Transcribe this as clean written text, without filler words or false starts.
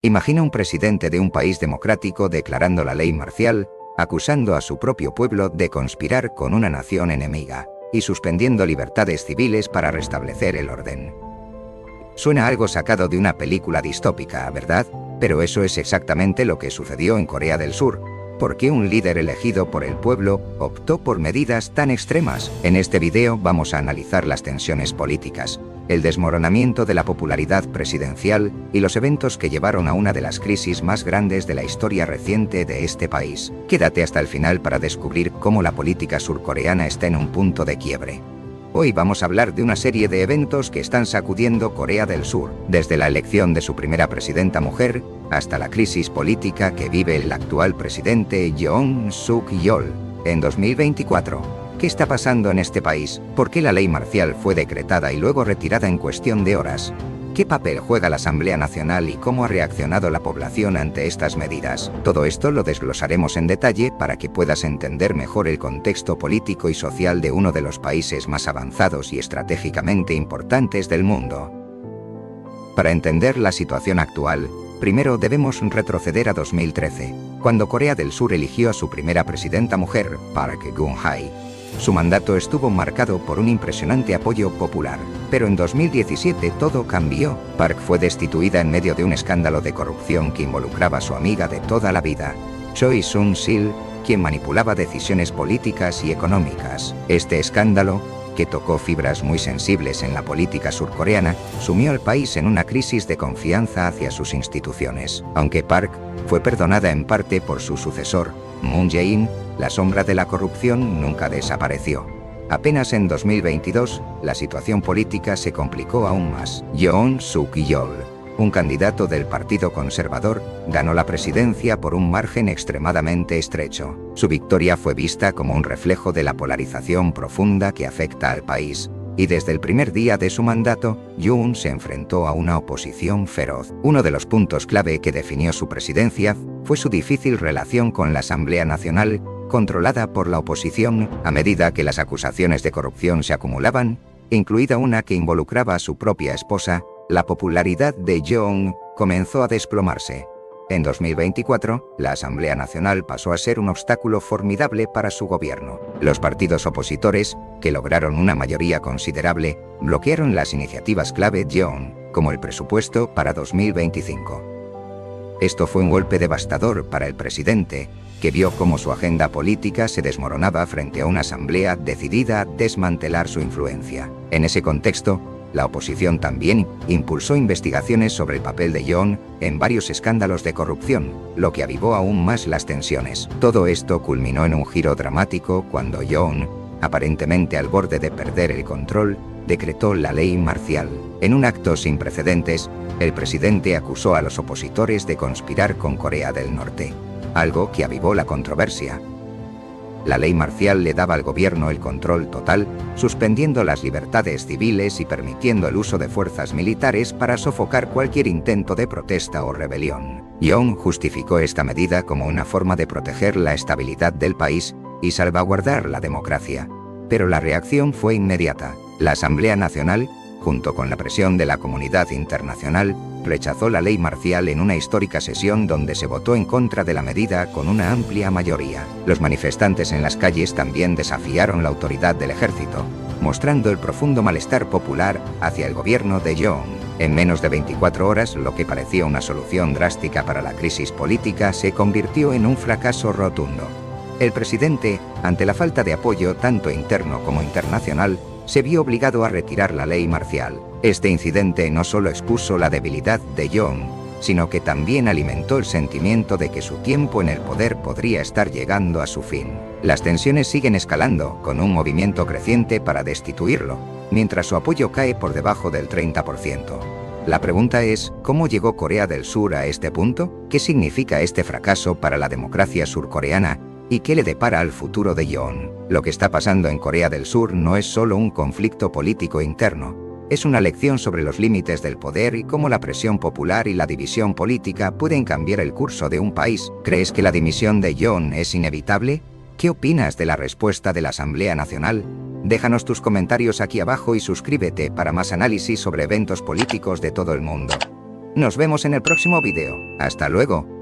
Imagina un presidente de un país democrático declarando la ley marcial, acusando a su propio pueblo de conspirar con una nación enemiga, y suspendiendo libertades civiles para restablecer el orden. Suena algo sacado de una película distópica, ¿verdad? Pero eso es exactamente lo que sucedió en Corea del Sur. ¿Por qué un líder elegido por el pueblo optó por medidas tan extremas? En este video vamos a analizar las tensiones políticas, el desmoronamiento de la popularidad presidencial y los eventos que llevaron a una de las crisis más grandes de la historia reciente de este país. Quédate hasta el final para descubrir cómo la política surcoreana está en un punto de quiebre. Hoy vamos a hablar de una serie de eventos que están sacudiendo Corea del Sur, desde la elección de su primera presidenta mujer hasta la crisis política que vive el actual presidente Yoon Suk-yeol en 2024. ¿Qué está pasando en este país? ¿Por qué la ley marcial fue decretada y luego retirada en cuestión de horas? ¿Qué papel juega la Asamblea Nacional y cómo ha reaccionado la población ante estas medidas? Todo esto lo desglosaremos en detalle para que puedas entender mejor el contexto político y social de uno de los países más avanzados y estratégicamente importantes del mundo. Para entender la situación actual, primero debemos retroceder a 2013, cuando Corea del Sur eligió a su primera presidenta mujer, Park Geun-hye. Su mandato estuvo marcado por un impresionante apoyo popular, pero en 2017 todo cambió. Park fue destituida en medio de un escándalo de corrupción que involucraba a su amiga de toda la vida, Choi Soon-sil, quien manipulaba decisiones políticas y económicas. Este escándalo, que tocó fibras muy sensibles en la política surcoreana, sumió al país en una crisis de confianza hacia sus instituciones. Aunque Park fue perdonada en parte por su sucesor, Moon Jae-in, la sombra de la corrupción nunca desapareció. Apenas en 2022, la situación política se complicó aún más. Yoon Suk-yeol, un candidato del Partido Conservador, ganó la presidencia por un margen extremadamente estrecho. Su victoria fue vista como un reflejo de la polarización profunda que afecta al país, y desde el primer día de su mandato, Yoon se enfrentó a una oposición feroz. Uno de los puntos clave que definió su presidencia fue su difícil relación con la Asamblea Nacional, controlada por la oposición. A medida que las acusaciones de corrupción se acumulaban, incluida una que involucraba a su propia esposa, la popularidad de Yoon comenzó a desplomarse. En 2024, la Asamblea Nacional pasó a ser un obstáculo formidable para su gobierno. Los partidos opositores, que lograron una mayoría considerable, bloquearon las iniciativas clave de Yoon, como el presupuesto para 2025. Esto fue un golpe devastador para el presidente, que vio cómo su agenda política se desmoronaba frente a una asamblea decidida a desmantelar su influencia. En ese contexto, la oposición también impulsó investigaciones sobre el papel de Yoon en varios escándalos de corrupción, lo que avivó aún más las tensiones. Todo esto culminó en un giro dramático cuando Yoon, aparentemente al borde de perder el control, decretó la ley marcial. En un acto sin precedentes, el presidente acusó a los opositores de conspirar con Corea del Norte, algo que avivó la controversia. La ley marcial le daba al gobierno el control total, suspendiendo las libertades civiles y permitiendo el uso de fuerzas militares para sofocar cualquier intento de protesta o rebelión. Yoon justificó esta medida como una forma de proteger la estabilidad del país y salvaguardar la democracia. Pero la reacción fue inmediata. La Asamblea Nacional, junto con la presión de la comunidad internacional, rechazó la ley marcial en una histórica sesión donde se votó en contra de la medida con una amplia mayoría. Los manifestantes en las calles también desafiaron la autoridad del ejército, mostrando el profundo malestar popular hacia el gobierno de Yoon. En menos de 24 horas, lo que parecía una solución drástica para la crisis política se convirtió en un fracaso rotundo. El presidente, ante la falta de apoyo tanto interno como internacional, se vio obligado a retirar la ley marcial. Este incidente no solo expuso la debilidad de Yoon, sino que también alimentó el sentimiento de que su tiempo en el poder podría estar llegando a su fin. Las tensiones siguen escalando, con un movimiento creciente para destituirlo, mientras su apoyo cae por debajo del 30%. La pregunta es, ¿cómo llegó Corea del Sur a este punto? ¿Qué significa este fracaso para la democracia surcoreana? ¿Y qué le depara al futuro de Yoon? Lo que está pasando en Corea del Sur no es solo un conflicto político interno, es una lección sobre los límites del poder y cómo la presión popular y la división política pueden cambiar el curso de un país. ¿Crees que la dimisión de Yoon es inevitable? ¿Qué opinas de la respuesta de la Asamblea Nacional? Déjanos tus comentarios aquí abajo y suscríbete para más análisis sobre eventos políticos de todo el mundo. Nos vemos en el próximo vídeo. Hasta luego.